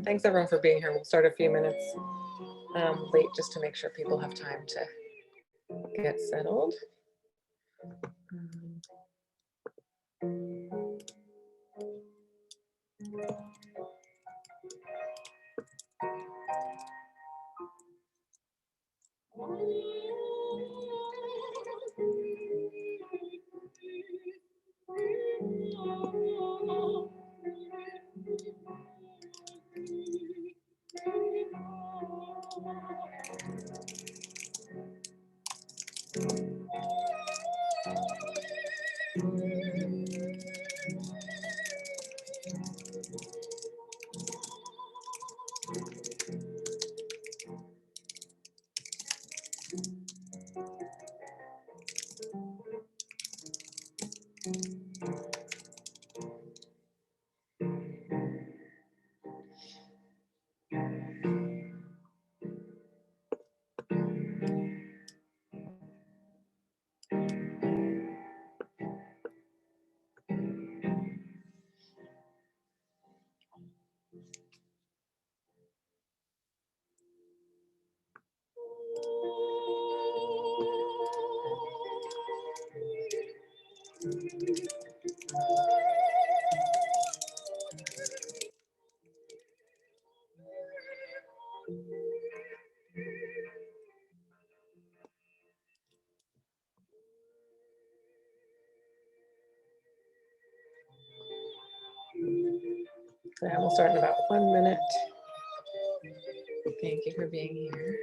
Thanks everyone for being here. We'll start a few minutes late just to make sure people have time to get settled. Yeah, we'll start in about 1 minute. Thank you for being here.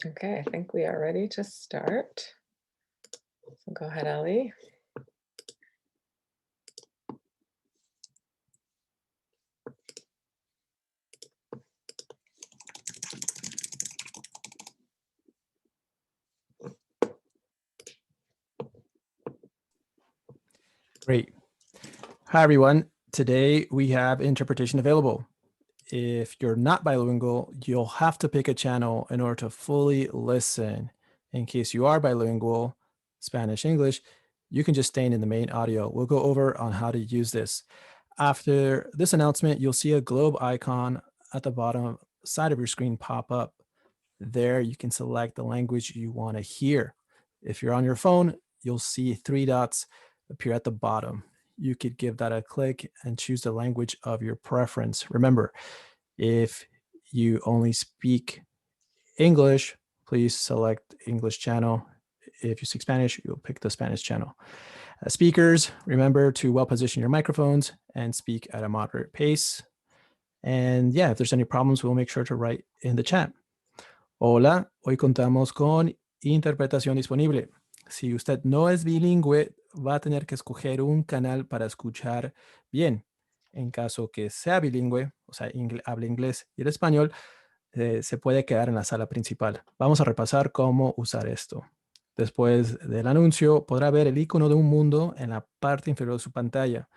Okay, I think we are ready to start. So go ahead, Ellie. Great. Hi, everyone. Today we have interpretation available. If you're not bilingual, you'll have to pick a channel in order to fully listen. In case you are bilingual, Spanish, English, you can just stay in the main audio. We'll go over on how to use this. After this announcement, you'll see a globe icon at the bottom side of your screen pop up. There you can select the language you want to hear. If you're on your phone, you'll see 3 dots appear at the bottom. You could give that a click and choose the language of your preference. Remember, if you only speak English, please select English channel. If you speak Spanish, you'll pick the Spanish channel. Speakers, remember to well position your microphones and speak at a moderate pace. And yeah, if there's any problems, we'll make sure to write in the chat. Hola, hoy contamos con interpretación disponible. Si usted no es bilingüe, va a tener que escoger un canal para escuchar bien. En caso que sea bilingüe, o sea, hable inglés y el español, se puede quedar en la sala principal. Vamos a repasar cómo usar esto. Después del anuncio, podrá ver el icono de un mundo en la parte inferior de su pantalla.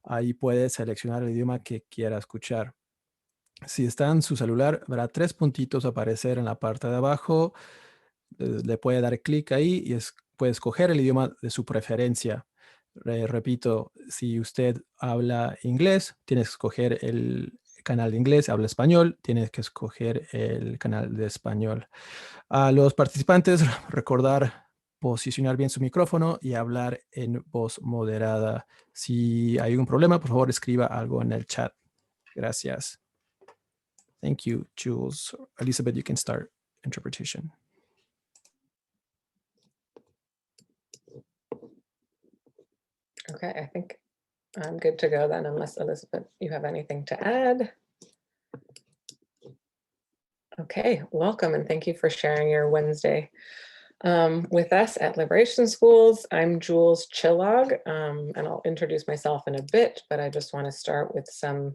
Ahí puede seleccionar el idioma que quiera escuchar. Si está en su celular, verá 3 puntitos aparecer en la parte de abajo. Le puede dar clic ahí y puede escoger el idioma de su preferencia. Repito, si usted habla inglés, tienes que escoger el canal de inglés. Habla español, tienes que escoger el canal de español. A los participantes, recordar posicionar bien su micrófono y hablar en voz moderada. Si hay algún problema, por favor, escriba algo en el chat. Gracias. Thank you, Jules. Elizabeth, you can start interpretation. Okay, I think I'm good to go then, unless Elizabeth, you have anything to add. Okay, welcome and thank you for sharing your Wednesday with us at Liberation Schools. I'm Jules Chillog, and I'll introduce myself in a bit, but I just want to start with some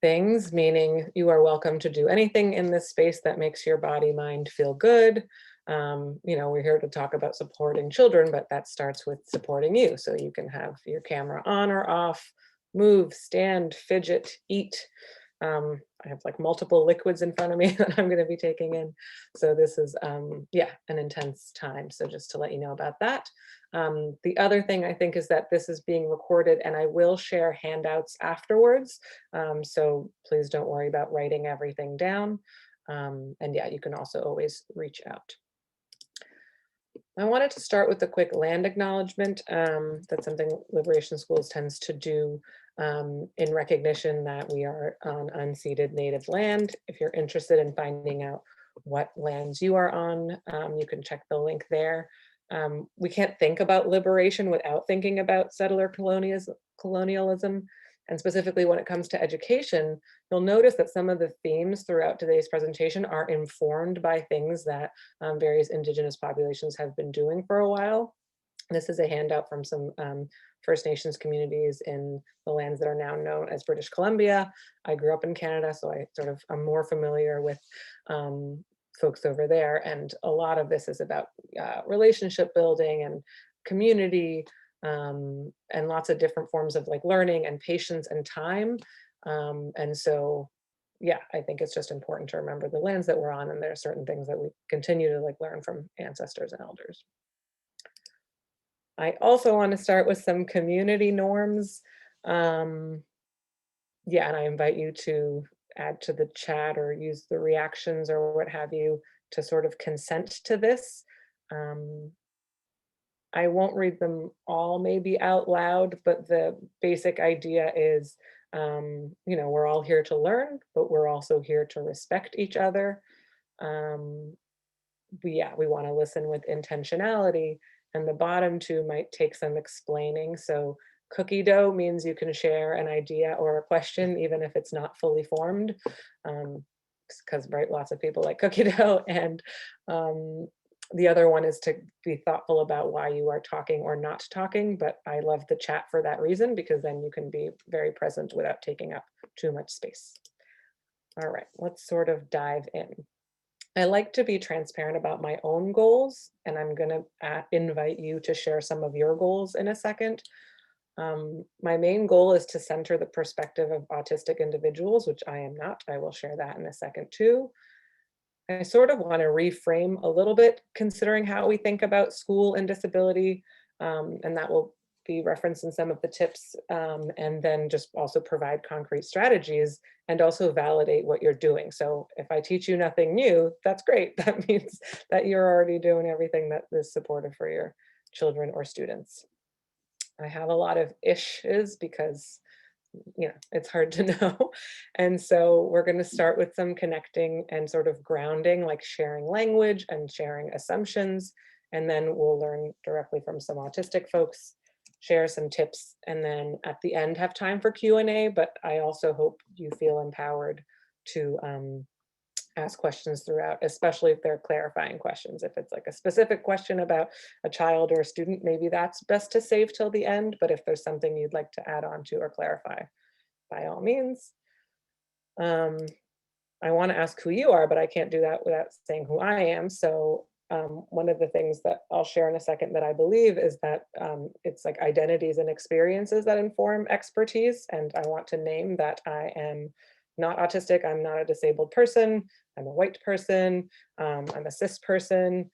things, meaning you are welcome to do anything in this space that makes your body, mind feel good. We're here to talk about supporting children, but that starts with supporting you. So you can have your camera on or off, move, stand, fidget, eat. I have like multiple liquids in front of me that I'm going to be taking in. So this is, an intense time. So just to let you know about that. The other thing I think is that this is being recorded and I will share handouts afterwards. So please don't worry about writing everything down. You can also always reach out. I wanted to start with a quick land acknowledgement. That's something Liberation Schools tends to do in recognition that we are on unceded native land. If you're interested in finding out what lands you are on, you can check the link there. We can't think about liberation without thinking about settler colonialism. And specifically when it comes to education, you'll notice that some of the themes throughout today's presentation are informed by things that various Indigenous populations have been doing for a while. This is a handout from some First Nations communities in the lands that are now known as British Columbia. I grew up in Canada, so I'm more familiar with folks over there. And a lot of this is about relationship building and community, and lots of different forms of like learning and patience and time. I think it's just important to remember the lands that we're on, and there are certain things that we continue to like learn from ancestors and elders. I also want to start with some community norms. And I invite you to add to the chat or use the reactions or what have you to sort of consent to this. I won't read them all maybe out loud, but the basic idea is, we're all here to learn, but we're also here to respect each other. We want to listen with intentionality, and the bottom two might take some explaining. So cookie dough means you can share an idea or a question, even if it's not fully formed, because lots of people like cookie dough. And the other one is to be thoughtful about why you are talking or not talking, but I love the chat for that reason, because then you can be very present without taking up too much space. All right, let's sort of dive in. I like to be transparent about my own goals, and I'm going to invite you to share some of your goals in a second. My main goal is to center the perspective of autistic individuals, which I am not. I will share that in a second too. I sort of want to reframe a little bit, considering how we think about school and disability, and that will be referenced in some of the tips, and then just also provide concrete strategies and also validate what you're doing. So if I teach you nothing new, that's great. That means that you're already doing everything that is supportive for your children or students. I have a lot of ishes because it's hard to know. And so we're going to start with some connecting and sort of grounding, like sharing language and sharing assumptions. And then we'll learn directly from some autistic folks, share some tips, and then at the end have time for Q&A. But I also hope you feel empowered to ask questions throughout, especially if they're clarifying questions. If it's like a specific question about a child or a student, maybe that's best to save till the end. But if there's something you'd like to add on to or clarify, by all means. I want to ask who you are, but I can't do that without saying who I am. So one of the things that I'll share in a second that I believe is that it's like identities and experiences that inform expertise. And I want to name that I am not autistic. I'm not a disabled person. I'm a white person. I'm a cis person.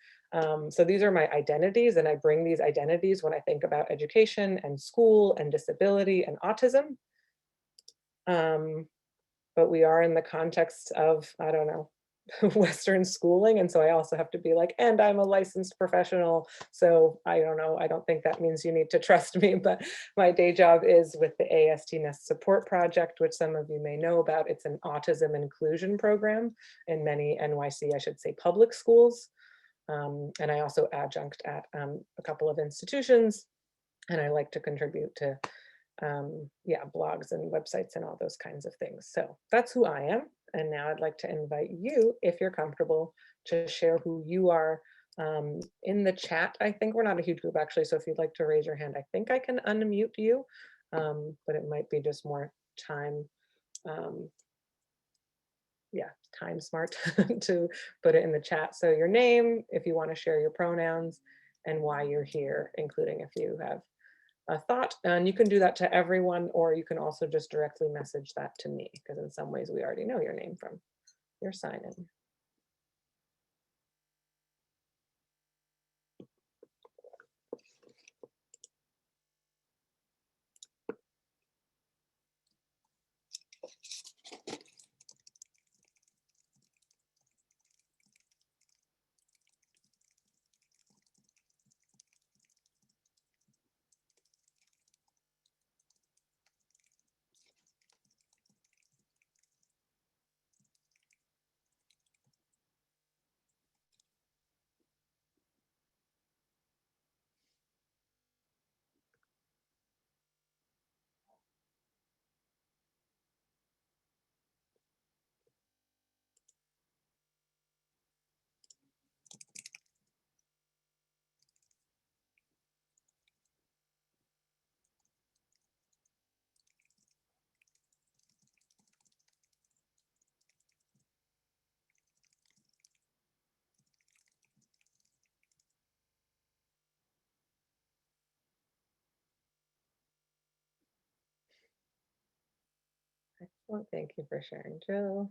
So these are my identities, and I bring these identities when I think about education and school and disability and autism. But we are in the context of, I don't know, Western schooling. And so I also have to be like, and I'm a licensed professional. So I don't know, I don't think that means you need to trust me, but my day job is with the AST Nest Support Project, which some of you may know about. It's an autism inclusion program in many NYC, I should say, public schools. And I also adjunct at a couple of institutions, and I like to contribute to yeah, blogs and websites and all those kinds of things. So that's who I am. And now I'd like to invite you, if you're comfortable, to share who you are in the chat. I think we're not a huge group actually, so if you'd like to raise your hand, I think I can unmute you, but it might be just more time, yeah, time smart to put it in the chat. So your name, if you want to share your pronouns, and why you're here, including if you have a thought, and you can do that to everyone, or you can also just directly message that to me, because in some ways we already know your name from your sign in. Excellent, thank you for sharing, Jill.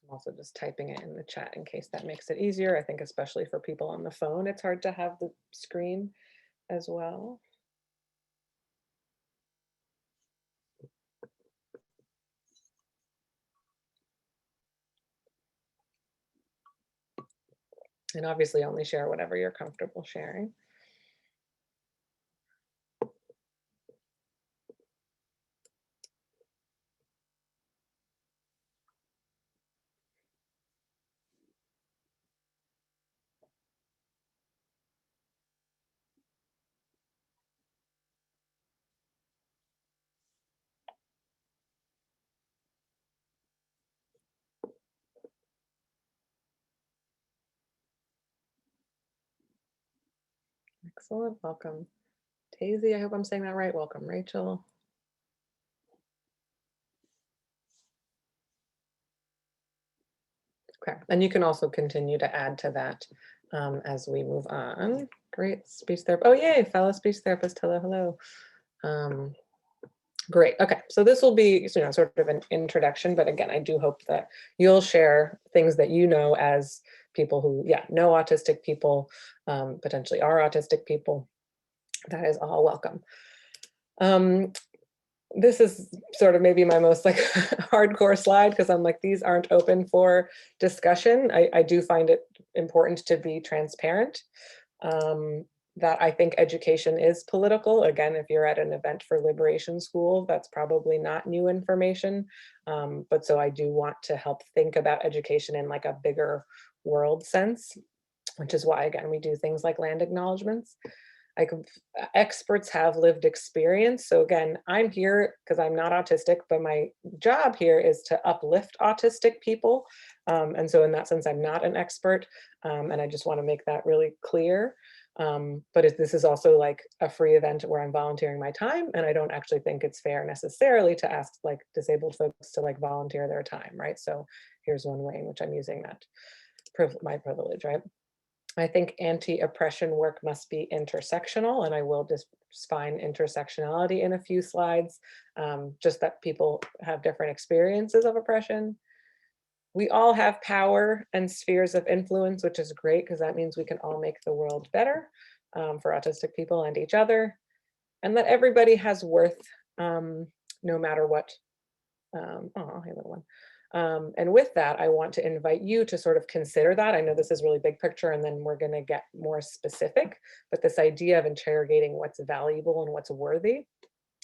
I'm also just typing it in the chat in case that makes it easier. I think especially for people on the phone, it's hard to have the screen as well. And obviously only share whatever you're comfortable sharing. Excellent, welcome Tazy, I hope I'm saying that right. Welcome Rachel. Okay, and you can also continue to add to that as we move on. Great, speech therapist. Oh yay, fellow speech therapist, hello, hello. Great, okay, so this will be sort of an introduction, but again, I do hope that you'll share things that you know as people who, yeah, know autistic people, potentially are autistic people. That is all welcome. This is sort of maybe my most like hardcore slide, because I'm like, these aren't open for discussion. I do find it important to be transparent, that I think education is political. Again, if you're at an event for Liberation School, that's probably not new information. But so I do want to help think about education in like a bigger world sense, which is why, again, we do things like land acknowledgements. Experts have lived experience. So again, I'm here because I'm not autistic, but my job here is to uplift autistic people. And so in that sense, I'm not an expert. And I just want to make that really clear. But this is also like a free event where I'm volunteering my time, and I don't actually think it's fair necessarily to ask like disabled folks to like volunteer their time, right? So here's one way in which I'm using that my privilege, right? I think anti-oppression work must be intersectional, and I will just define intersectionality in a few slides, just that people have different experiences of oppression. We all have power and spheres of influence, which is great because that means we can all make the world better for autistic people and each other, and that everybody has worth no matter what. Oh, hey, little one. And with that, I want to invite you to sort of consider that. I know this is really big picture, and then we're going to get more specific, but this idea of interrogating what's valuable and what's worthy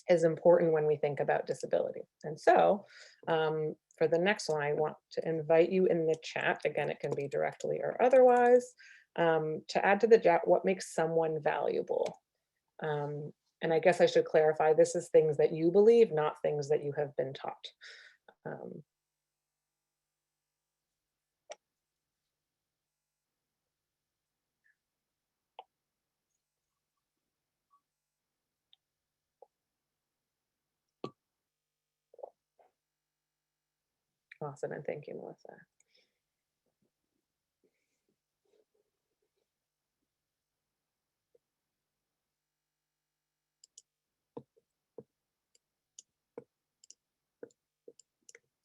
is important when we think about disability. And so for the next one, I want to invite you in the chat, again, it can be directly or otherwise, to add to the chat what makes someone valuable. And I guess I should clarify, this is things that you believe, not things that you have been taught. Awesome, and thank you, Melissa.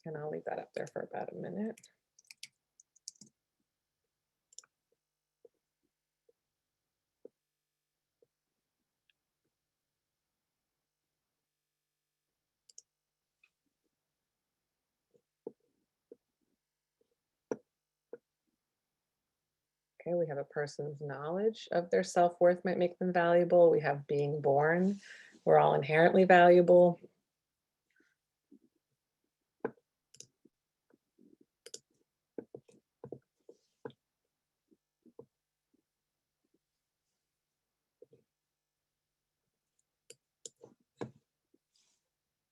And I'll leave that up there for about a minute. Okay, we have a person's knowledge of their self-worth might make them valuable. We have being born. We're all inherently valuable.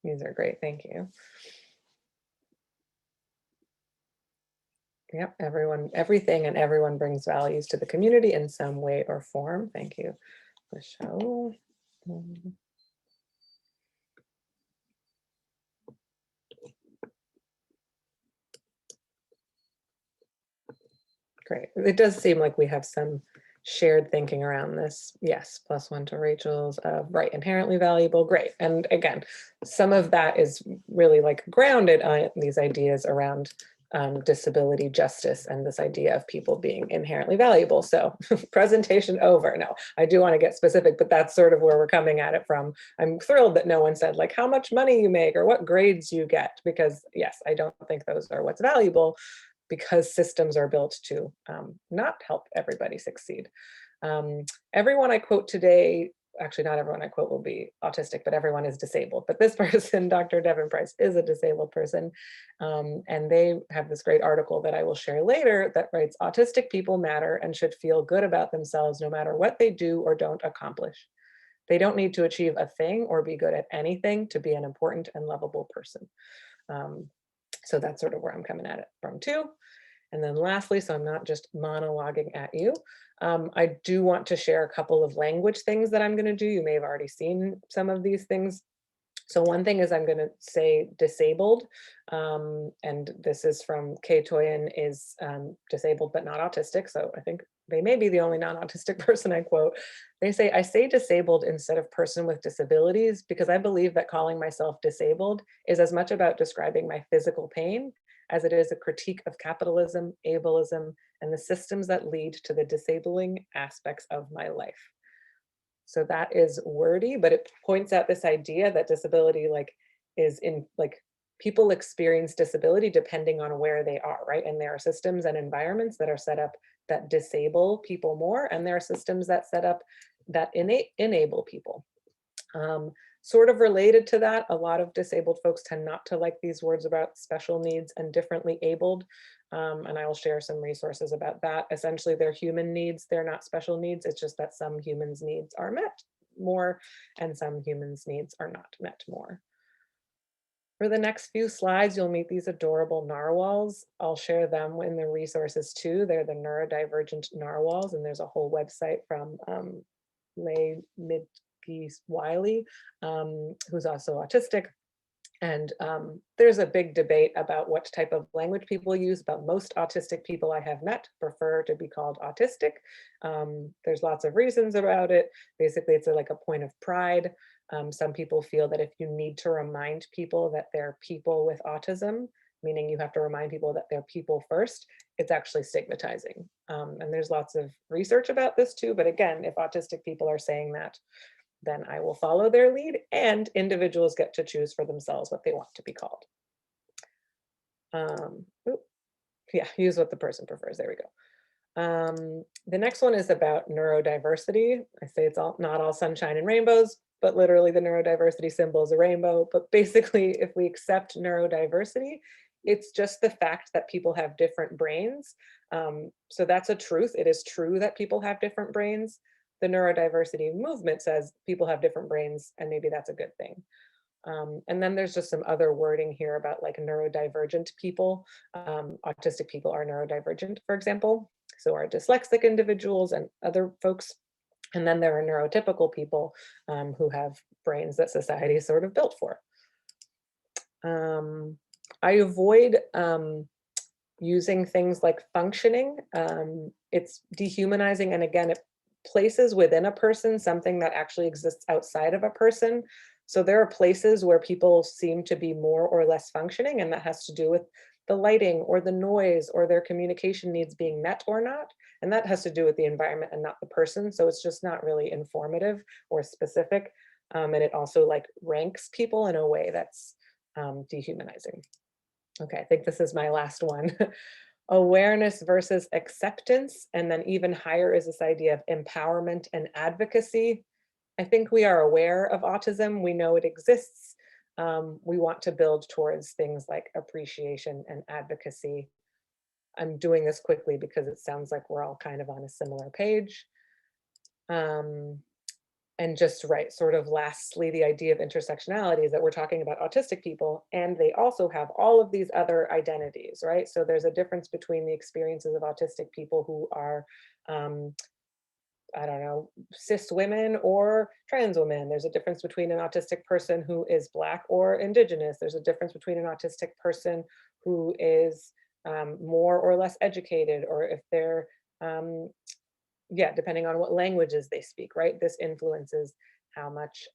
These are great, thank you. Yep, everyone, everything and everyone brings values to the community in some way or form. Thank you, Michelle. Great. It does seem like we have some shared thinking around this. Yes, +1 to Rachel's, right, inherently valuable, great. And again, some of that is really like grounded on these ideas around disability justice and this idea of people being inherently valuable. So presentation over. No, I do want to get specific, but that's sort of where we're coming at it from. I'm thrilled that no one said like how much money you make or what grades you get, because yes, I don't think those are what's valuable, because systems are built to not help everybody succeed. Everyone I quote today, actually not everyone I quote will be autistic, but everyone is disabled. But this person, Dr. Devin Price, is a disabled person. And they have this great article that I will share later that writes, autistic people matter and should feel good about themselves no matter what they do or don't accomplish. They don't need to achieve a thing or be good at anything to be an important and lovable person. So that's sort of where I'm coming at it from too. And then lastly, so I'm not just monologuing at you, I do want to share a couple of language things that I'm going to do. You may have already seen some of these things. So one thing is I'm going to say disabled, and this is from Kay Toyin is disabled but not autistic. So I think they may be the only non-autistic person I quote. They say, I say disabled instead of person with disabilities because I believe that calling myself disabled is as much about describing my physical pain as it is a critique of capitalism, ableism, and the systems that lead to the disabling aspects of my life. So that is wordy, but it points out this idea that disability is in people experience disability depending on where they are, right? And there are systems and environments that are set up that disable people more, and there are systems that set up that enable people. Sort of related to that, a lot of disabled folks tend not to like these words about special needs and differently abled. And I will share some resources about that. Essentially, they're human needs, they're not special needs. It's just that some humans' needs are met more and some humans' needs are not met more. For the next few slides, you'll meet these adorable narwhals. I'll share them in the resources too. They're the neurodivergent narwhals, and there's a whole website from Leigh Midgees Wiley, who's also autistic. And there's a big debate about what type of language people use, but most autistic people I have met prefer to be called autistic. There's lots of reasons about it. Basically, it's like a point of pride. Some people feel that if you need to remind people that they're people with autism, meaning you have to remind people that they're people first, it's actually stigmatizing. And there's lots of research about this too. But again, if autistic people are saying that, then I will follow their lead, and individuals get to choose for themselves what they want to be called. Yeah, use what the person prefers. There we go. The next one is about neurodiversity. I say it's not all sunshine and rainbows, but literally the neurodiversity symbol is a rainbow. But basically, if we accept neurodiversity, it's just the fact that people have different brains. So that's a truth. It is true that people have different brains. The neurodiversity movement says people have different brains, and maybe that's a good thing. And then there's just some other wording here about like neurodivergent people. Autistic people are neurodivergent, for example. So are dyslexic individuals and other folks. And then there are neurotypical people who have brains that society is sort of built for. I avoid using things like functioning. It's dehumanizing, and again, it places within a person something that actually exists outside of a person. So there are places where people seem to be more or less functioning, and that has to do with the lighting or the noise or their communication needs being met or not. And that has to do with the environment and not the person. So it's just not really informative or specific. And it also like ranks people in a way that's dehumanizing. Okay, I think this is my last one. Awareness versus acceptance. And then even higher is this idea of empowerment and advocacy. I think we are aware of autism. We know it exists. We want to build towards things like appreciation and advocacy. I'm doing this quickly because it sounds like we're all kind of on a similar page. And just right, sort of lastly, the idea of intersectionality is that we're talking about autistic people, and they also have all of these other identities, right? So there's a difference between the experiences of autistic people who are, I don't know, cis women or trans women. There's a difference between an autistic person who is Black or Indigenous. There's a difference between an autistic person who is more or less educated, or if they're yeah, depending on what languages they speak, right? This influences how much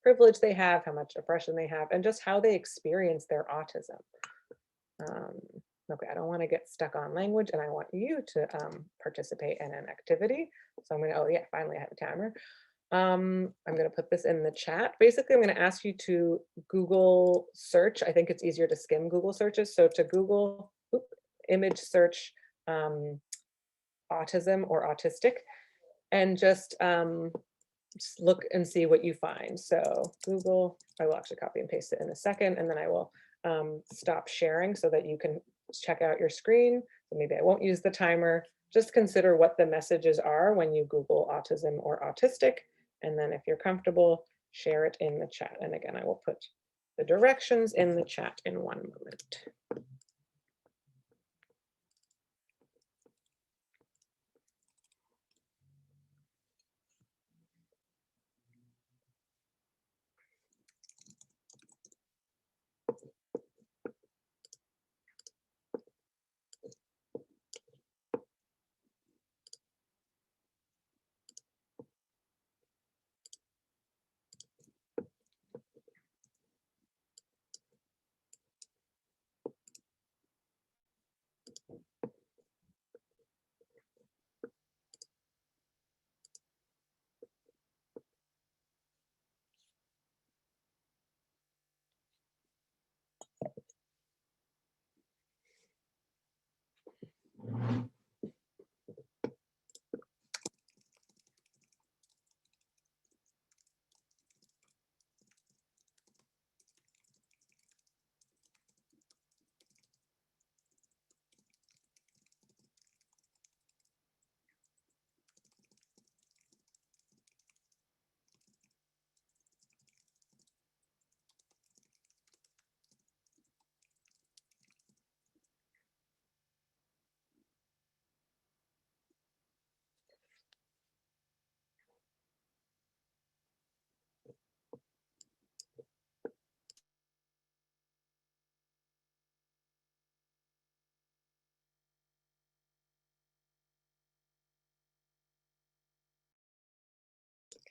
privilege they have, how much oppression they have, and just how they experience their autism. Okay, I don't want to get stuck on language, and I want you to participate in an activity. So I'm going to, oh yeah, finally I have a timer. I'm going to put this in the chat. Basically, I'm going to ask you to Google search. I think it's easier to skim Google searches. So to Google image search autism or autistic, and just look and see what you find. So Google, I will actually copy and paste it in a second, and then I will stop sharing so that you can check out your screen. So maybe I won't use the timer. Just consider what the messages are when you Google autism or autistic. And then if you're comfortable, share it in the chat. And again, I will put the directions in the chat in one moment.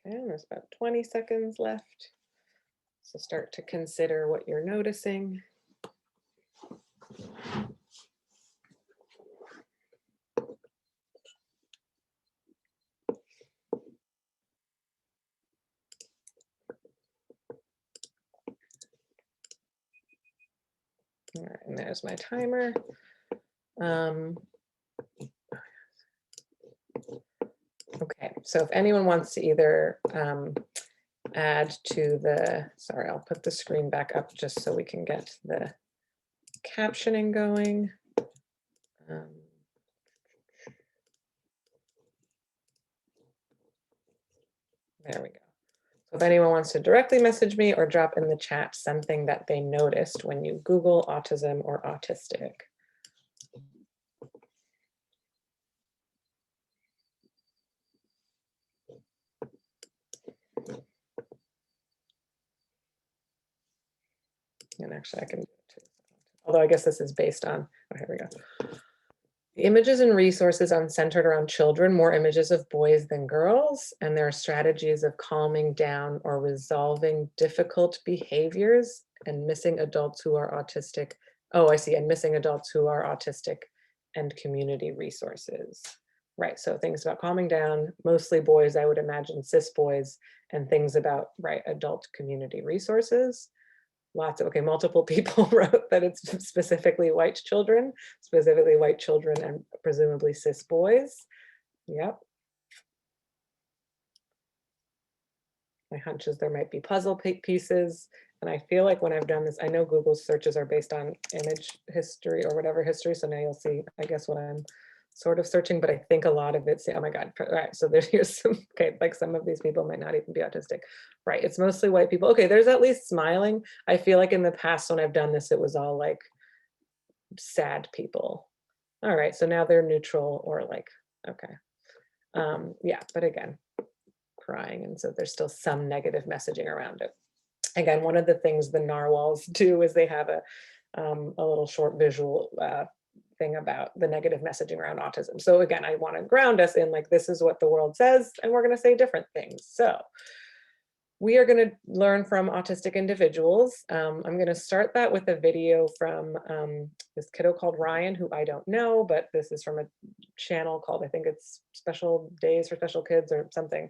Okay, and there's about 20 seconds left. So start to consider what you're noticing. All right, and there's my timer. Okay, so if anyone wants to either add to the, sorry, I'll put the screen back up just so we can get the captioning going. There we go. So if anyone wants to directly message me or drop in the chat something that they noticed when you Google autism or autistic. And actually I can do it too. Although I guess this is based on, oh, here we go. The images and resources are centered around children, more images of boys than girls, and there are strategies of calming down or resolving difficult behaviors and missing adults who are autistic. Oh, I see, and missing adults who are autistic and community resources. Right, so things about calming down, mostly boys, I would imagine cis boys, and things about, right, adult community resources. Lots of, okay, multiple people wrote that it's specifically white children and presumably cis boys. Yep. My hunch is there might be puzzle pieces. And I feel like when I've done this, I know Google's searches are based on image history or whatever history. So now you'll see, I guess, what I'm sort of searching, but I think a lot of it's, oh my God, all right, so here's some, okay, like some of these people might not even be autistic, right? It's mostly white people. Okay, there's at least smiling. I feel like in the past when I've done this, it was all like sad people. All right, so now they're neutral or like, okay. Yeah, but again, crying, and so there's still some negative messaging around it. Again, one of the things the narwhals do is they have a little short visual thing about the negative messaging around autism. So again, I want to ground us in like, this is what the world says, and we're going to say different things. So we are going to learn from autistic individuals. I'm going to start that with a video from this kiddo called Ryan, who I don't know, but this is from a channel called, I think it's Special Days for Special Kids or something.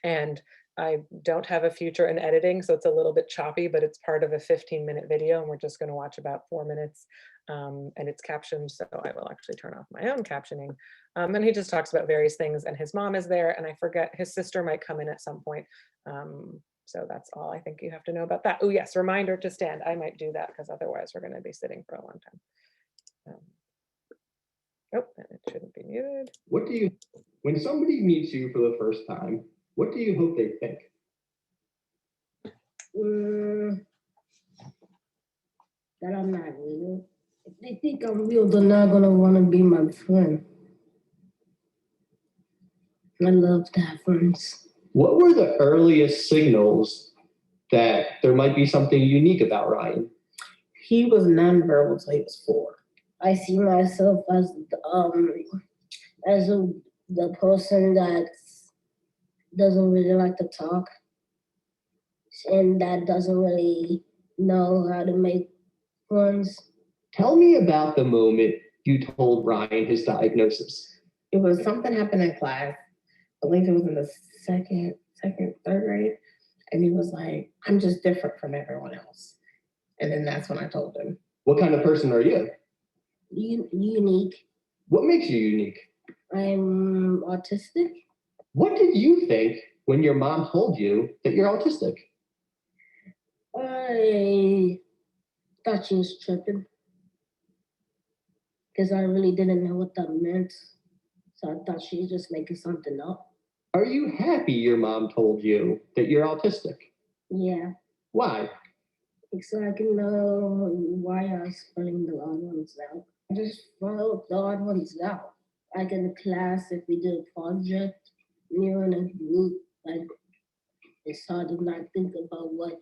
And I don't have a future in editing, so it's a little bit choppy, but it's part of a 15-minute video, and we're just going to watch about 4 minutes, and it's captioned, so I will actually turn off my own captioning. And he just talks about various things, and his mom is there, and I forget, his sister might come in at some point. So that's all I think you have to know about that. Oh yes, reminder to stand. I might do that because otherwise we're going to be sitting for a long time. Oh, and it shouldn't be muted. When somebody meets you for the first time, what do you hope they think? That I'm not real. If they think I'm real, they're not gonna want to be my friend. I love to have friends. What were the earliest signals that there might be something unique about Ryan? He was nonverbal till he was 4. I see myself as the person that doesn't really like to talk and that doesn't really know how to make friends. Tell me about the moment you told Ryan his diagnosis. It was something happened in class. I believe it was in the third grade. And he was like, I'm just different from everyone else. And then that's when I told him. What kind of person are you? Unique. What makes you unique? I'm autistic. What did you think when your mom told you that you're autistic? I thought she was tripping because I really didn't know what that meant. So I thought she was just making something up. Are you happy your mom told you that you're autistic? Yeah. Why? So I can know why I was filling the odd ones out. I just wrote the odd ones out. Like in the class, if we did a project, you're in a group, like it's hard to not think about what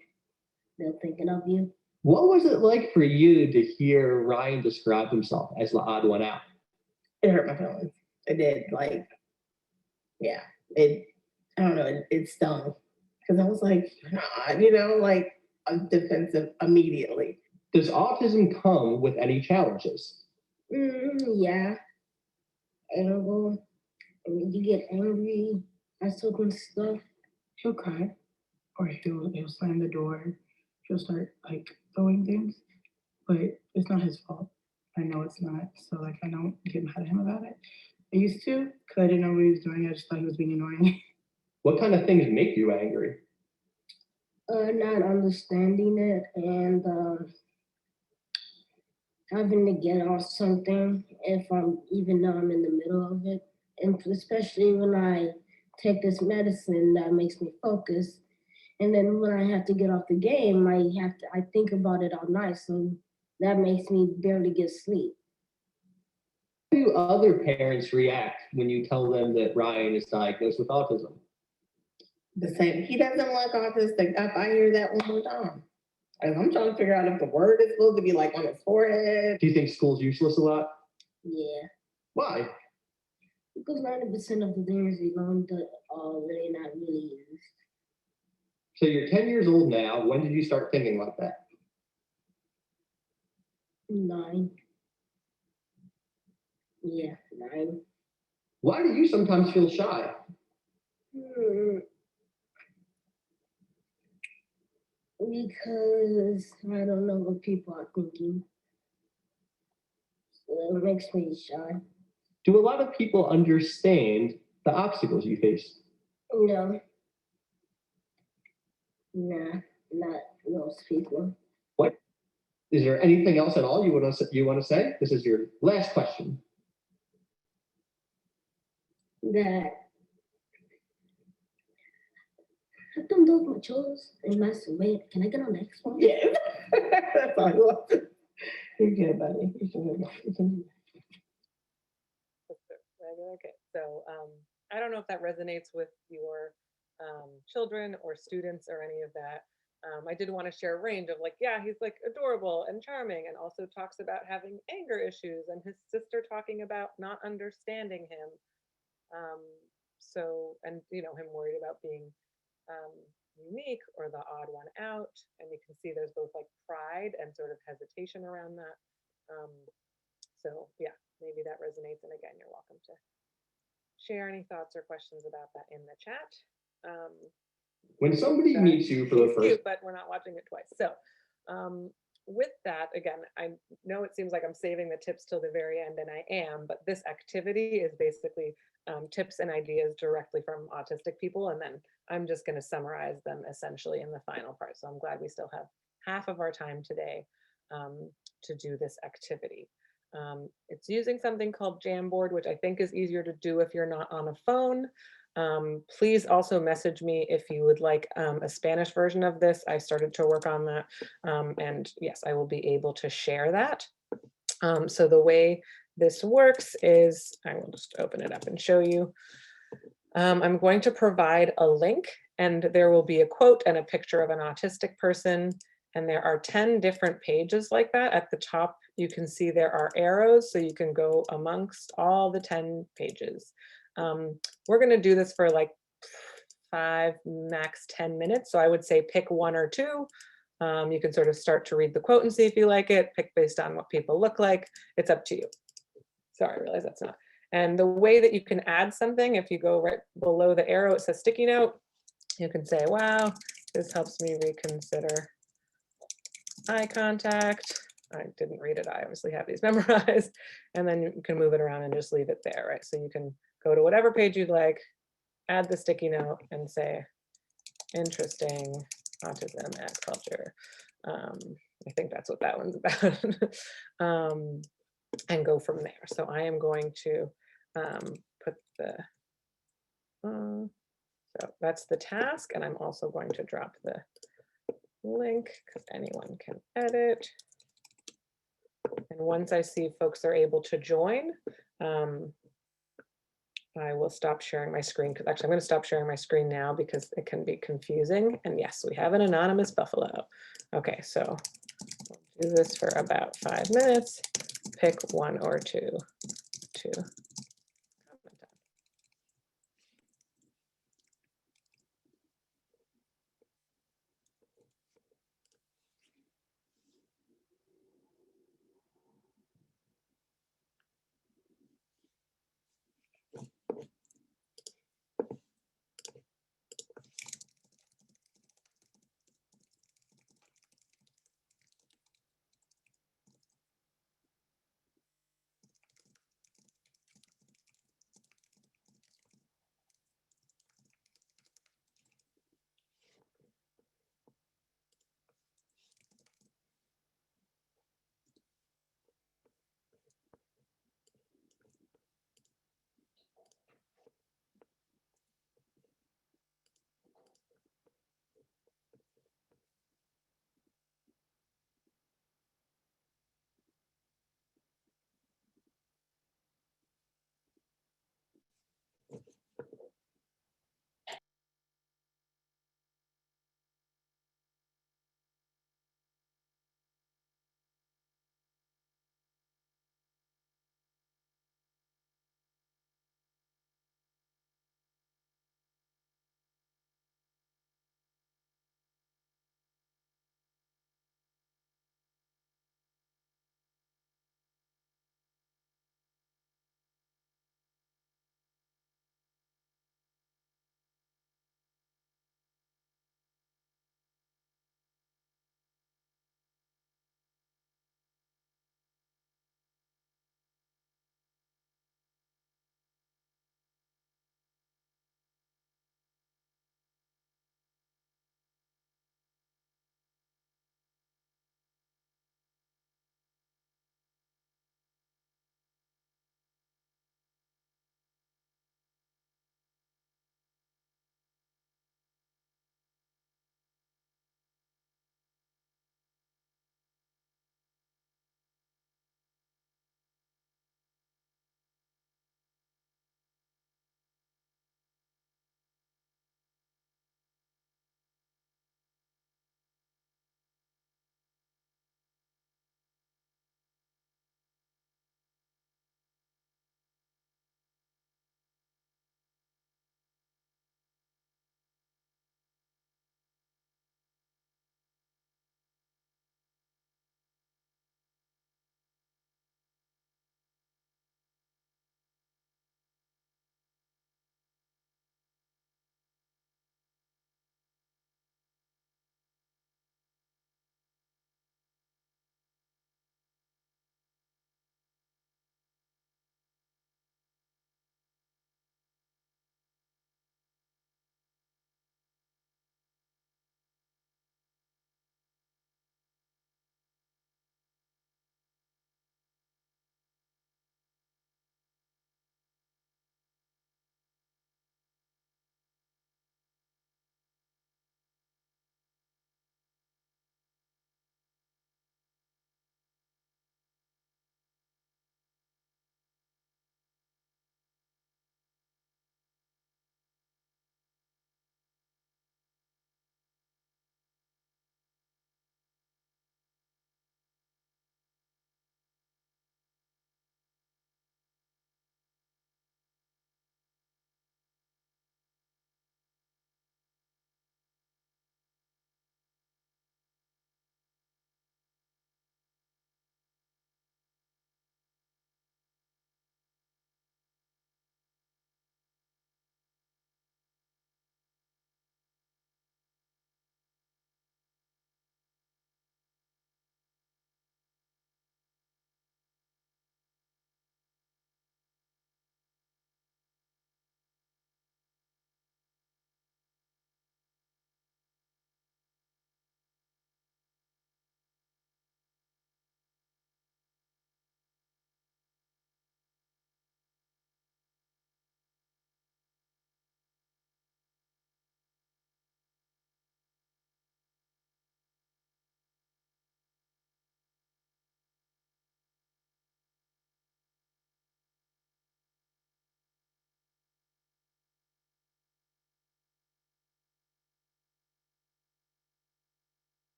they're thinking of you. What was it like for you to hear Ryan describe himself as the odd one out? It hurt my feelings. It did, like, yeah. It I don't know, it stung. Because I was like, nah, you know, like I'm defensive immediately. Does autism come with any challenges? Yeah. Anger. And you get angry at certain stuff. He'll cry, or he'll slam the door. He'll start like throwing things, but it's not his fault. I know it's not, so like I don't get mad at him about it. I used to, because I didn't know what he was doing. I just thought he was being annoying. What kind of things make you angry? Not understanding it and having to get off something if even though I'm in the middle of it. And especially when I take this medicine that makes me focus. And then when I have to get off the game, I think about it all night. So that makes me barely get sleep. How do other parents react when you tell them that Ryan is diagnosed with autism? The same. He doesn't look autistic. If I hear that one more time, and I'm trying to figure out if the word is supposed to be like on his forehead. Do you think school's useless a lot? Yeah. Why? Because 90% of the things we learned are really not really used. So you're 10 years old now. When did you start thinking like that? 9. Yeah, 9. Why do you sometimes feel shy? Because I don't know what people are thinking. So it makes me shy. Do a lot of people understand the obstacles you face? No. Nah, not most people. What? Is there anything else at all you want to say? This is your last question. That I don't do my chores and mess away. Can I get on the next one? Yeah. That's all you want. You're good, buddy. You can. Okay, so I don't know if that resonates with your children or students or any of that. I did want to share a range of like, yeah, he's like adorable and charming, and also talks about having anger issues, and his sister talking about not understanding him. And him worried about being unique or the odd one out. And you can see there's both like pride and sort of hesitation around that. So yeah, maybe that resonates. And again, you're welcome to share any thoughts or questions about that in the chat. When somebody meets you for the first, but we're not watching it twice. So with that, again, I know it seems like I'm saving the tips till the very end, and I am, but this activity is basically tips and ideas directly from autistic people, and then I'm just going to summarize them essentially in the final part. So I'm glad we still have half of our time today to do this activity. It's using something called Jamboard, which I think is easier to do if you're not on a phone. Please also message me if you would like a Spanish version of this. I started to work on that, and yes, I will be able to share that. So the way this works is, I will just open it up and show you. I'm going to provide a link, and there will be a quote and a picture of an autistic person. And there are 10 different pages like that. At the top, you can see there are arrows, so you can go amongst all the 10 pages. We're going to do this for like 5, max 10 minutes. So I would say pick 1 or 2. You can sort of start to read the quote and see if you like it, pick based on what people look like. It's up to you. Sorry, I realize that's not. And the way that you can add something, if you go right below the arrow, it says sticky note. You can say, wow, this helps me reconsider eye contact. I didn't read it. I obviously have these memorized. And then you can move it around and just leave it there, right? So you can go to whatever page you'd like, add the sticky note and say, interesting autism as culture. I think that's what that one's about. And go from there. So I am going to put the, so that's the task. And I'm also going to drop the link because anyone can edit. And once I see folks are able to join, I will stop sharing my screen, because actually I'm going to stop sharing my screen now because it can be confusing. And yes, we have an anonymous buffalo. Okay, so we'll do this for about 5 minutes. Pick 1 or 2 to comment on.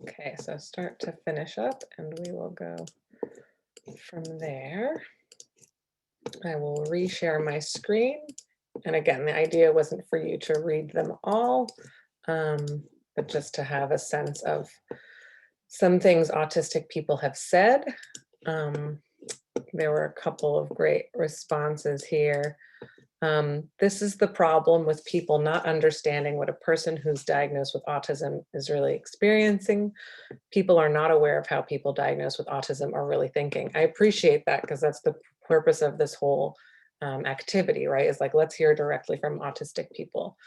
Okay, so start to finish up and we will go from there. I will reshare my screen. And again, the idea wasn't for you to read them all, but just to have a sense of some things autistic people have said. There were a couple of great responses here. This is the problem with people not understanding what a person who's diagnosed with autism is really experiencing. People are not aware of how people diagnosed with autism are really thinking. I appreciate that because that's the purpose of this whole activity, right? Is like, let's hear directly from autistic people.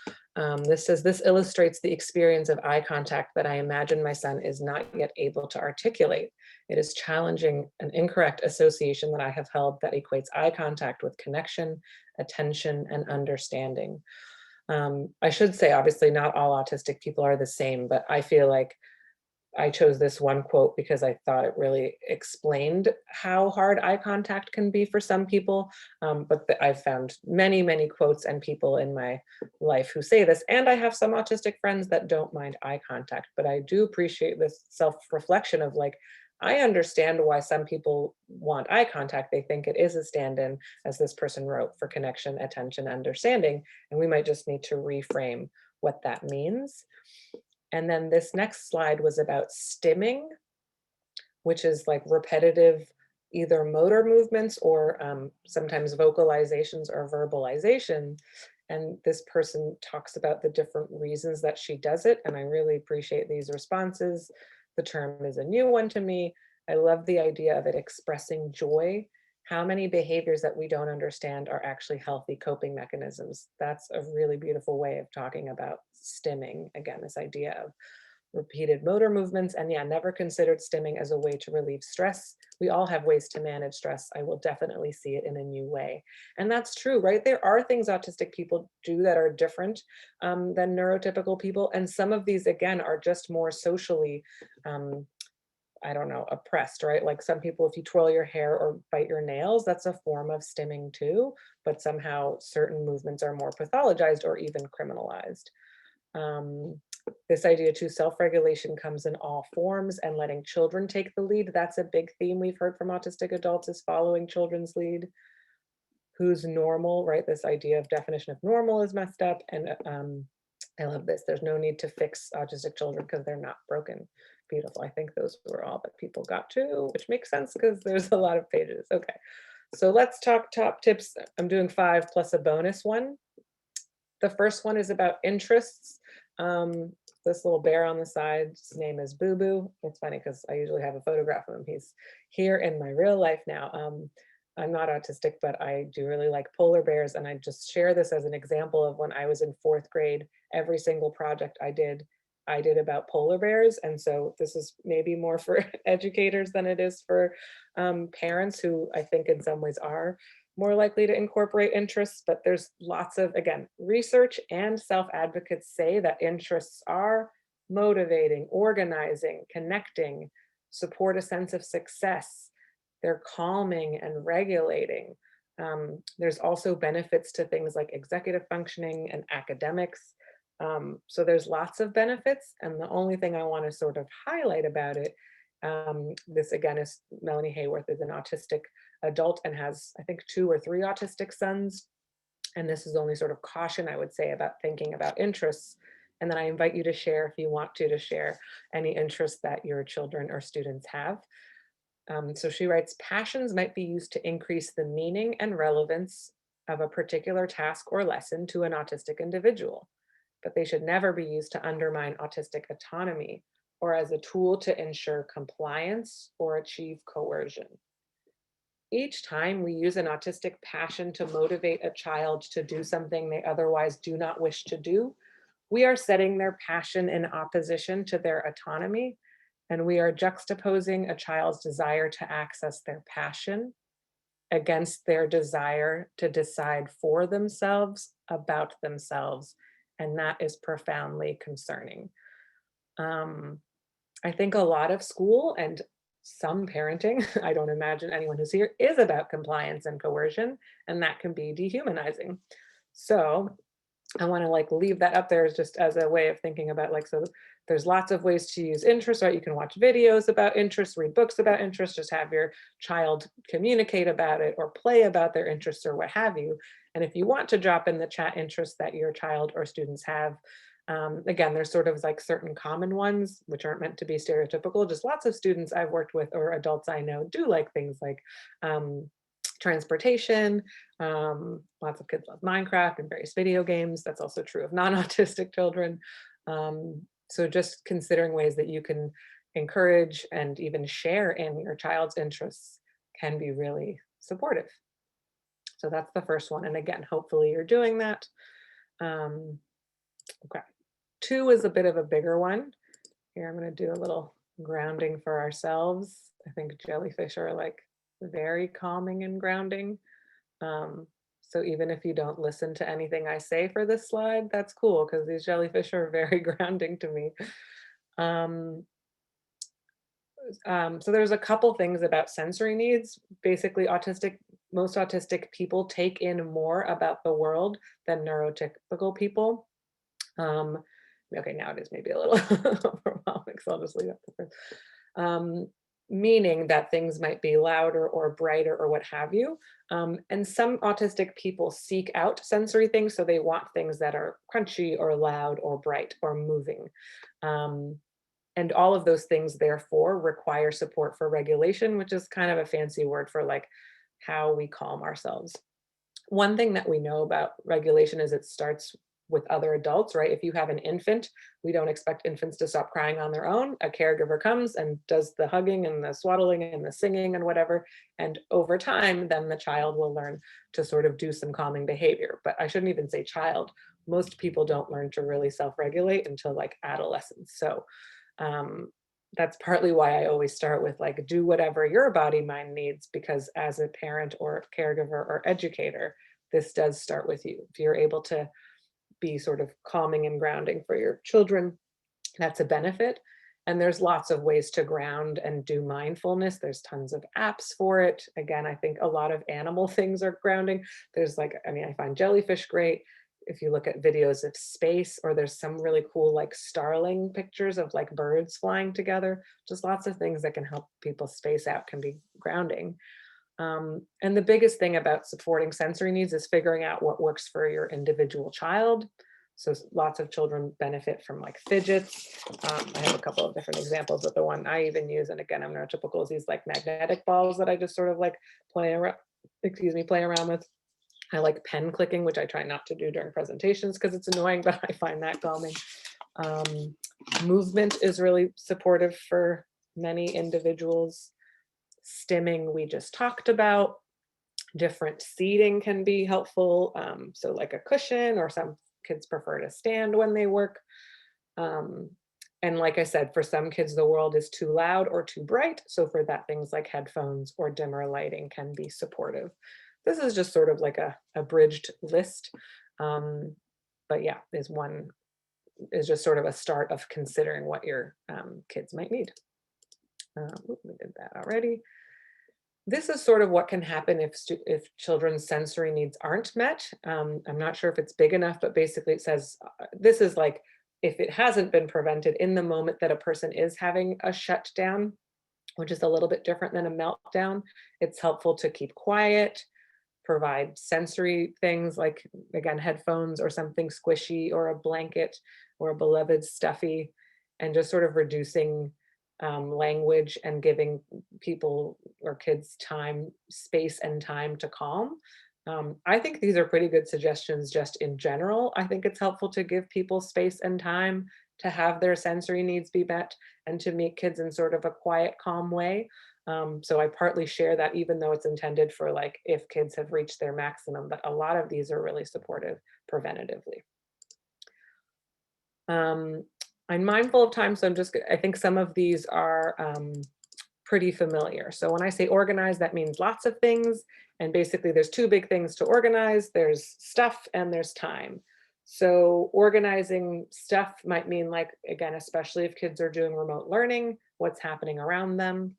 This says, this illustrates the experience of eye contact that I imagine my son is not yet able to articulate. It is challenging an incorrect association that I have held that equates eye contact with connection, attention, and understanding. I should say, obviously, not all autistic people are the same, but I feel like I chose this one quote because I thought it really explained how hard eye contact can be for some people. But I've found many, many quotes and people in my life who say this, and I have some autistic friends that don't mind eye contact, but I do appreciate this self-reflection of like, I understand why some people want eye contact. They think it is a stand-in, as this person wrote, for connection, attention, understanding, and we might just need to reframe what that means. And then this next slide was about stimming, which is like repetitive, either motor movements or sometimes vocalizations or verbalization. And this person talks about the different reasons that she does it. And I really appreciate these responses. The term is a new one to me. I love the idea of it expressing joy. How many behaviors that we don't understand are actually healthy coping mechanisms? That's a really beautiful way of talking about stimming. Again, this idea of repeated motor movements, and yeah, never considered stimming as a way to relieve stress. We all have ways to manage stress. I will definitely see it in a new way. And that's true, right? There are things autistic people do that are different than neurotypical people. And some of these, again, are just more socially, I don't know, oppressed, right? Like some people, if you twirl your hair or bite your nails, that's a form of stimming too, but somehow certain movements are more pathologized or even criminalized. This idea too, self-regulation comes in all forms, and letting children take the lead. That's a big theme we've heard from autistic adults, is following children's lead. Who's normal, right? This idea of definition of normal is messed up. And I love this. There's no need to fix autistic children because they're not broken. Beautiful. I think those were all that people got to, which makes sense because there's a lot of pages. Okay, so let's talk top tips. I'm doing 5 plus a bonus one. The first one is about interests. This little bear on the side, his name is Boo Boo. It's funny because I usually have a photograph of him. He's here in my real life now. I'm not autistic, but I do really like polar bears. And I just share this as an example of when I was in 4th grade, every single project I did about polar bears. And so this is maybe more for educators than it is for parents, who I think in some ways are more likely to incorporate interests. But there's lots of, again, research and self-advocates say that interests are motivating, organizing, connecting, support a sense of success. They're calming and regulating. There's also benefits to things like executive functioning and academics. So there's lots of benefits. And the only thing I want to sort of highlight about it, this again is Melanie Hayworth is an autistic adult and has, I think, 2 or 3 autistic sons. And this is the only sort of caution I would say about thinking about interests. And then I invite you to share, if you want to share any interests that your children or students have. So she writes, passions might be used to increase the meaning and relevance of a particular task or lesson to an autistic individual, but they should never be used to undermine autistic autonomy or as a tool to ensure compliance or achieve coercion. Each time we use an autistic passion to motivate a child to do something they otherwise do not wish to do, we are setting their passion in opposition to their autonomy, and we are juxtaposing a child's desire to access their passion against their desire to decide for themselves about themselves. And that is profoundly concerning. I think a lot of school and some parenting, I don't imagine anyone who's here, is about compliance and coercion, and that can be dehumanizing. So I want to like leave that up there just as a way of thinking about like, so there's lots of ways to use interest, right? You can watch videos about interest, read books about interest, just have your child communicate about it or play about their interests or what have you. And if you want to drop in the chat interests that your child or students have, again, there's sort of like certain common ones, which aren't meant to be stereotypical. Just lots of students I've worked with or adults I know do like things like transportation. Lots of kids love Minecraft and various video games. That's also true of non-autistic children. So just considering ways that you can encourage and even share in your child's interests can be really supportive. So that's the first one. And again, hopefully you're doing that. Okay. 2 is a bit of a bigger one. Here, I'm going to do a little grounding for ourselves. I think jellyfish are like very calming and grounding. So even if you don't listen to anything I say for this slide, that's cool because these jellyfish are very grounding to me. So there's a couple things about sensory needs. Basically, most autistic people take in more about the world than neurotypical people. Okay, now it is maybe a little overwhelming, so I'll just leave that there. Meaning that things might be louder or brighter or what have you. And some autistic people seek out sensory things, so they want things that are crunchy or loud or bright or moving. And all of those things, therefore, require support for regulation, which is kind of a fancy word for like how we calm ourselves. One thing that we know about regulation is it starts with other adults, right? If you have an infant, we don't expect infants to stop crying on their own. A caregiver comes and does the hugging and the swaddling and the singing and whatever. And over time, then the child will learn to sort of do some calming behavior. But I shouldn't even say child. Most people don't learn to really self-regulate until like adolescence. So that's partly why I always start with like, do whatever your body mind needs, because as a parent or caregiver or educator, this does start with you. If you're able to be sort of calming and grounding for your children, that's a benefit. And there's lots of ways to ground and do mindfulness. There's tons of apps for it. Again, I think a lot of animal things are grounding. There's like, I mean, I find jellyfish great. If you look at videos of space, or there's some really cool like starling pictures of like birds flying together, just lots of things that can help people space out can be grounding. And the biggest thing about supporting sensory needs is figuring out what works for your individual child. So lots of children benefit from like fidgets. I have a couple of different examples, but the one I even use, and again, I'm neurotypical, is these like magnetic balls that I just sort of like play around with. I like pen clicking, which I try not to do during presentations because it's annoying, but I find that calming. Movement is really supportive for many individuals. Stimming, we just talked about. Different seating can be helpful. So like a cushion, or some kids prefer to stand when they work. And like I said, for some kids, the world is too loud or too bright. So for that, things like headphones or dimmer lighting can be supportive. This is just sort of like a abridged list. But yeah, is just sort of a start of considering what your kids might need. We did that already. This is sort of what can happen if children's sensory needs aren't met. I'm not sure if it's big enough, but basically it says, this is like, if it hasn't been prevented in the moment that a person is having a shutdown, which is a little bit different than a meltdown, it's helpful to keep quiet, provide sensory things like, again, headphones or something squishy, or a blanket or a beloved stuffy, and just sort of reducing language and giving people or kids space and time to calm. I think these are pretty good suggestions just in general. I think it's helpful to give people space and time to have their sensory needs be met and to meet kids in sort of a quiet, calm way. So I partly share that, even though it's intended for like if kids have reached their maximum, but a lot of these are really supportive preventatively. I'm mindful of time, so I think some of these are pretty familiar. So when I say organize, that means lots of things. And basically there's 2 big things to organize. There's stuff and there's time. So organizing stuff might mean, like, again, especially if kids are doing remote learning, what's happening around them.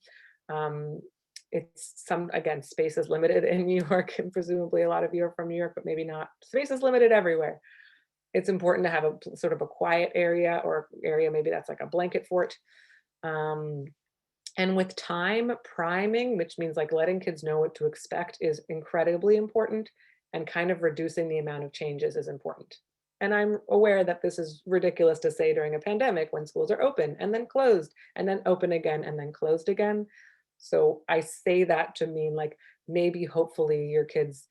Again, space is limited in New York, and presumably a lot of you are from New York, but maybe not. Space is limited everywhere. it's important to have a sort of a quiet area, or area maybe that's like a blanket fort. And with time, priming, which means like letting kids know what to expect, is incredibly important, and kind of reducing the amount of changes is important. And I'm aware that this is ridiculous to say during a pandemic when schools are open and then closed and then open again and then closed again. So I say that to mean like maybe hopefully your kids'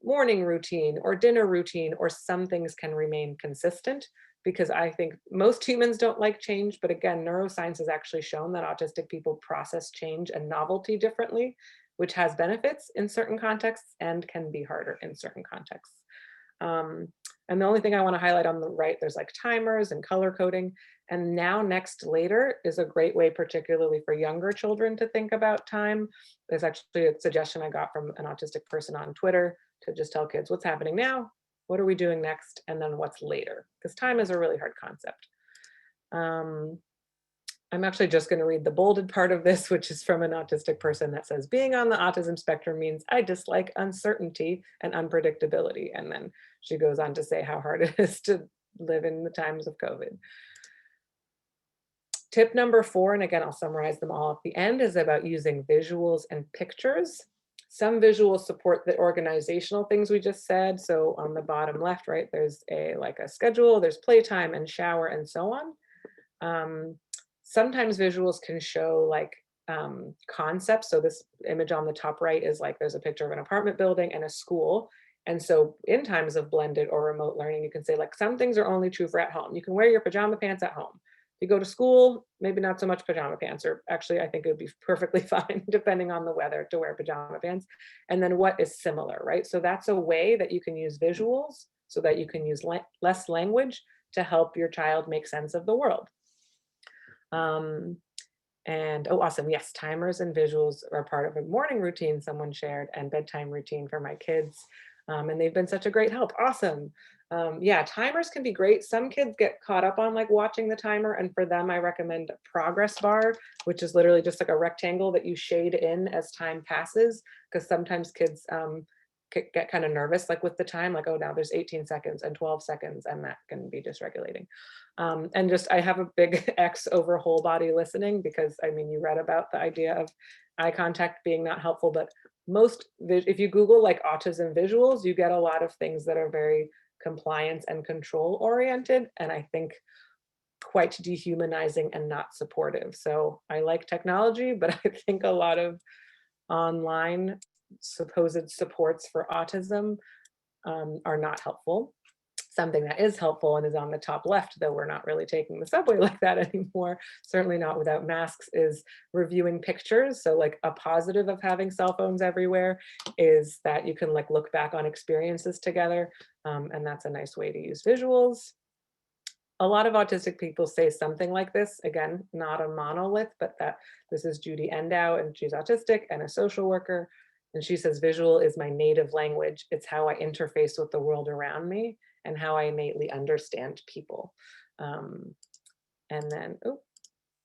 morning routine or dinner routine or some things can remain consistent, because I think most humans don't like change. But again, neuroscience has actually shown that autistic people process change and novelty differently, which has benefits in certain contexts and can be harder in certain contexts. And the only thing I want to highlight on the right, there's like timers and color coding. And now next later is a great way, particularly for younger children, to think about time. There's actually a suggestion I got from an autistic person on Twitter to just tell kids what's happening now, what are we doing next, and then what's later, because time is a really hard concept. I'm actually just going to read the bolded part of this, which is from an autistic person that says, being on the autism spectrum means I dislike uncertainty and unpredictability. And then she goes on to say how hard it is to live in the times of COVID. Tip number 4, and again, I'll summarize them all at the end, is about using visuals and pictures. Some visuals support the organizational things we just said. So on the bottom left, right, there's a schedule, there's playtime and shower and so on. Sometimes visuals can show like concepts. So this image on the top right is like, there's a picture of an apartment building and a school. And so in times of blended or remote learning, you can say like, some things are only true for at home. You can wear your pajama pants at home. If you go to school, maybe not so much pajama pants, or actually I think it would be perfectly fine depending on the weather to wear pajama pants. And then what is similar, right? So that's a way that you can use visuals so that you can use less language to help your child make sense of the world. And oh, awesome. Yes, timers and visuals are part of a morning routine someone shared, and bedtime routine for my kids. And they've been such a great help. Awesome. Yeah, timers can be great. Some kids get caught up on like watching the timer, and for them, I recommend a progress bar, which is literally just like a rectangle that you shade in as time passes, because sometimes kids get kind of nervous like with the time, like, oh, now there's 18 seconds and 12 seconds, and that can be dysregulating. And just, I have a big X over whole body listening, because I mean, you read about the idea of eye contact being not helpful, but if you Google like autism visuals, you get a lot of things that are very compliance and control oriented, and I think quite dehumanizing and not supportive. So I like technology, but I think a lot of online supposed supports for autism are not helpful. Something that is helpful and is on the top left, though we're not really taking the subway like that anymore, certainly not without masks, is reviewing pictures. So like a positive of having cell phones everywhere is that you can like look back on experiences together, and that's a nice way to use visuals. A lot of autistic people say something like this, again, not a monolith, but that this is Judy Endow, and she's autistic and a social worker. And she says, visual is my native language. It's how I interface with the world around me and how I innately understand people. And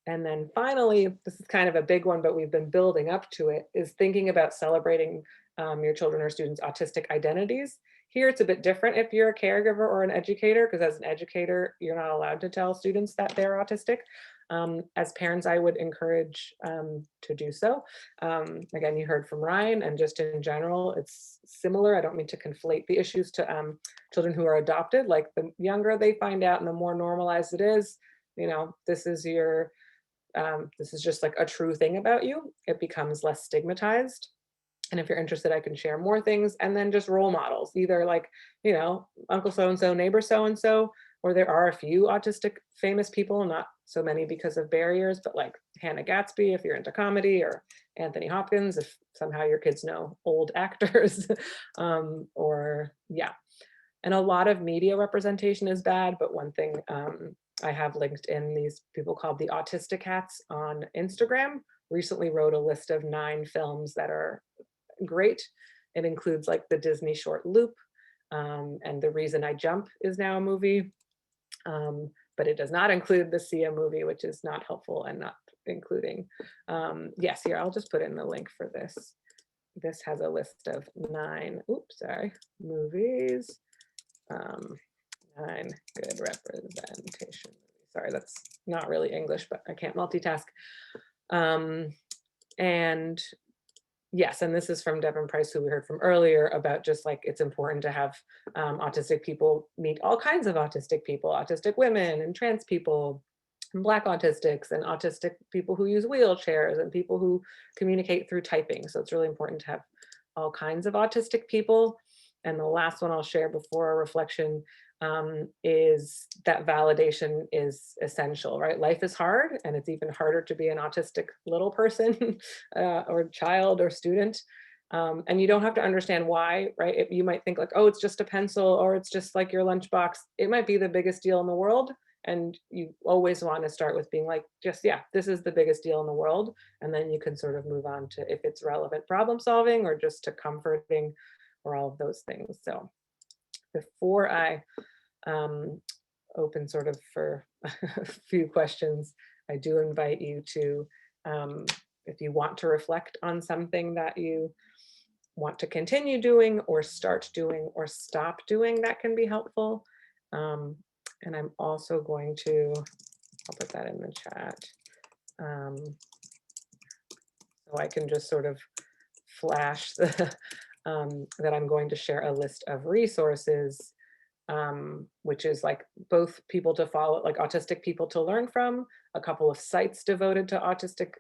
then finally, this is kind of a big one, but we've been building up to it, is thinking about celebrating your children or students' autistic identities. Here, it's a bit different if you're a caregiver or an educator, because as an educator, you're not allowed to tell students that they're autistic. As parents, I would encourage to do so. Again, you heard from Ryan, and just in general, it's similar. I don't mean to conflate the issues to children who are adopted. Like the younger they find out and the more normalized it is, you know, this is just like a true thing about you. It becomes less stigmatized. And if you're interested, I can share more things. And then just role models, either like, you know, Uncle so-and-so, neighbor so-and-so, or there are a few autistic famous people, not so many because of barriers, but like Hannah Gatsby, if you're into comedy, or Anthony Hopkins, if somehow your kids know old actors, or yeah. And a lot of media representation is bad, but one thing I have linked in, these people called the Autistic Hats on Instagram recently wrote a list of 9 films that are great. It includes like the Disney short Loop, and The Reason I Jump is now a movie, but it does not include the Sia movie, which is not helpful and not including. Yes, here, I'll just put in the link for this. This has a list of 9, movies. Now Fine, good representation. Sorry, that's not really English, but I can't multitask. And yes, and this is from Devin Price, who we heard from earlier, about just like it's important to have autistic people meet all kinds of autistic people, autistic women and trans people, and Black autistics, and autistic people who use wheelchairs, and people who communicate through typing. So it's really important to have all kinds of autistic people. And the last one I'll share before our reflection is that validation is essential, right? Life is hard, and it's even harder to be an autistic little person or child or student. And you don't have to understand why, right? You might think like, oh, it's just a pencil, or it's just like your lunchbox. It might be the biggest deal in the world. And you always want to start with being like, just, yeah, this is the biggest deal in the world. And then you can sort of move on to if it's relevant problem solving or just to comforting or all of those things. So before I open sort of for a few questions, I do invite you to, if you want to reflect on something that you want to continue doing or start doing or stop doing, that can be helpful. And I'm also going to, I'll put that in the chat. So I can just sort of flash the, that I'm going to share a list of resources, which is like both people to follow, like autistic people to learn from, a couple of sites devoted to autistic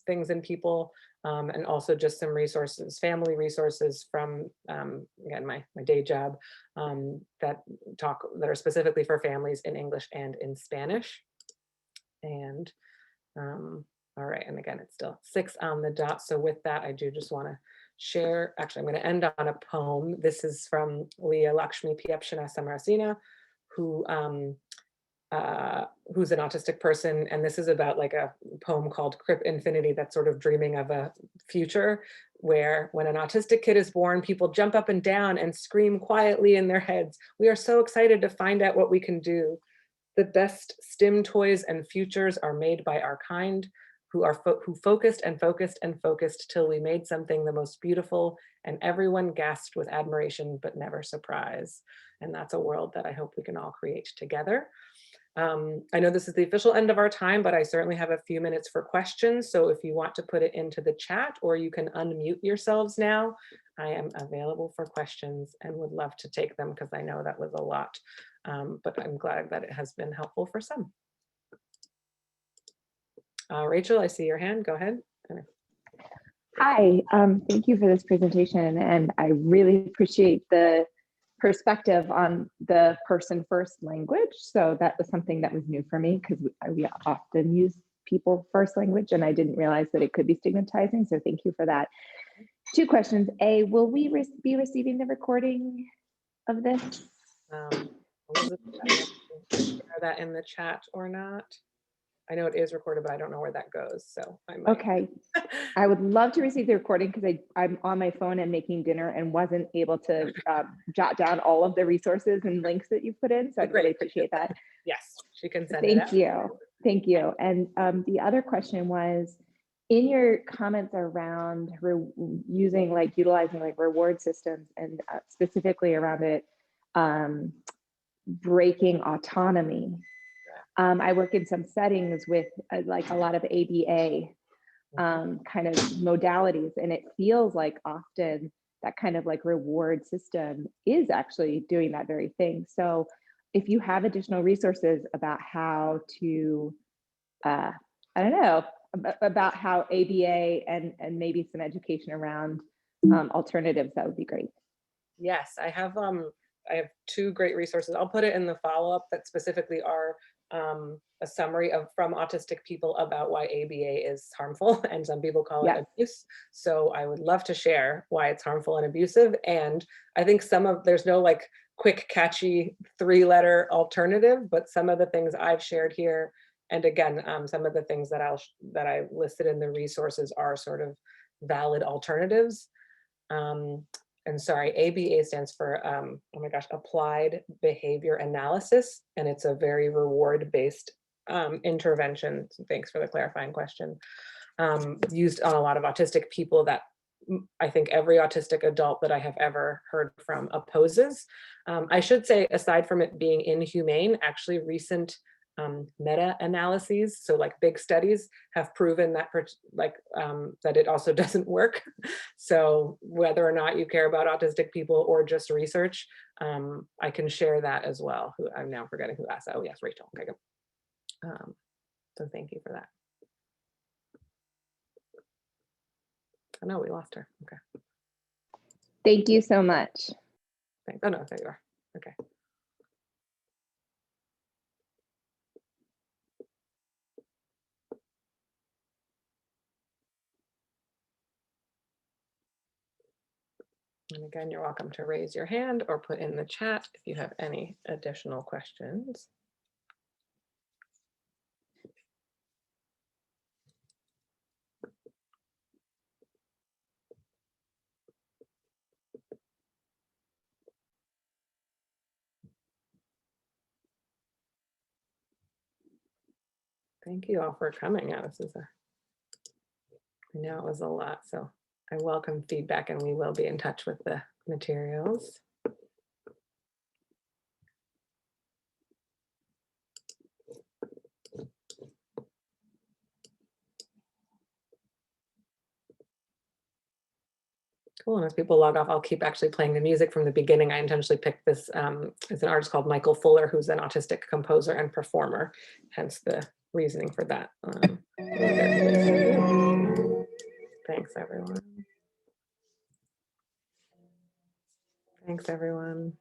things and people, and also just some resources, family resources from, again, my day job, that are specifically for families in English and in Spanish. And all right, and again, it's still 6 on the dot. So with that, I do just want to share, actually, I'm going to end on a poem. This is from Leah Lakshmi Piepshana Samarasina, who's an autistic person. And this is about like a poem called Crip Infinity that's sort of dreaming of a future where when an autistic kid is born, people jump up and down and scream quietly in their heads. We are so excited to find out what we can do. The best STEM toys and futures are made by our kind, who focused and focused and focused till we made something the most beautiful, and everyone gasped with admiration but never surprise. And that's a world that I hope we can all create together. I know this is the official end of our time, but I certainly have a few minutes for questions. So if you want to put it into the chat, or you can unmute yourselves now, I am available for questions and would love to take them because I know that was a lot, but I'm glad that it has been helpful for some. Rachel, I see your hand. Go ahead. Hi, thank you for this presentation, and I really appreciate the perspective on the person first language. So that was something that was new for me because we often use people first language, and I didn't realize that it could be stigmatizing. So thank you for that. 2 questions. A, will we be receiving the recording of this? Elizabeth, I share that in the chat or not. I know it is recorded, but I don't know where that goes. So I might. Okay. I would love to receive the recording because I'm on my phone and making dinner and wasn't able to jot down all of the resources and links that you put in. So I'd really appreciate that. Yes, she can send it out. Thank you. Thank you. And the other question was, in your comments around utilizing like reward systems and specifically around it, breaking autonomy. I work in some settings with like a lot of ABA kind of modalities, and it feels like often that kind of like reward system is actually doing that very thing. So if you have additional resources about how to, I don't know, about how ABA and maybe some education around alternatives, that would be great. Yes, I have 2 great resources. I'll put it in the follow-up that specifically are a summary from autistic people about why ABA is harmful, and some people call it abuse. So I would love to share why it's harmful and abusive. And I think there's no like quick, catchy 3-letter alternative, but some of the things I've shared here, and again, some of the things that I listed in the resources are sort of valid alternatives. And sorry, ABA stands for, oh my gosh, Applied Behavior Analysis, and it's a very reward-based intervention. So thanks for the clarifying question. Used on a lot of autistic people that I think every autistic adult that I have ever heard from opposes. I should say, aside from it being inhumane, actually recent meta-analyses, so like big studies, have proven that that it also doesn't work. So whether or not you care about autistic people or just research, I can share that as well. I'm now forgetting who asked that. Oh yes, Rachel. Okay, good. So thank you for that. Oh no, we lost her. Okay. Thank you so much. Thanks. Oh no, there you are. Okay. And again, you're welcome to raise your hand or put in the chat if you have any additional questions. Thank you all for coming. Yeah, this is I know it was a lot, so I welcome feedback and we will be in touch with the materials. Cool, and as people log off, I'll keep actually playing the music from the beginning. I intentionally picked this, it's an artist called Michael Fuller, who's an autistic composer and performer, hence the reasoning for that. Thanks, everyone. Thanks, everyone.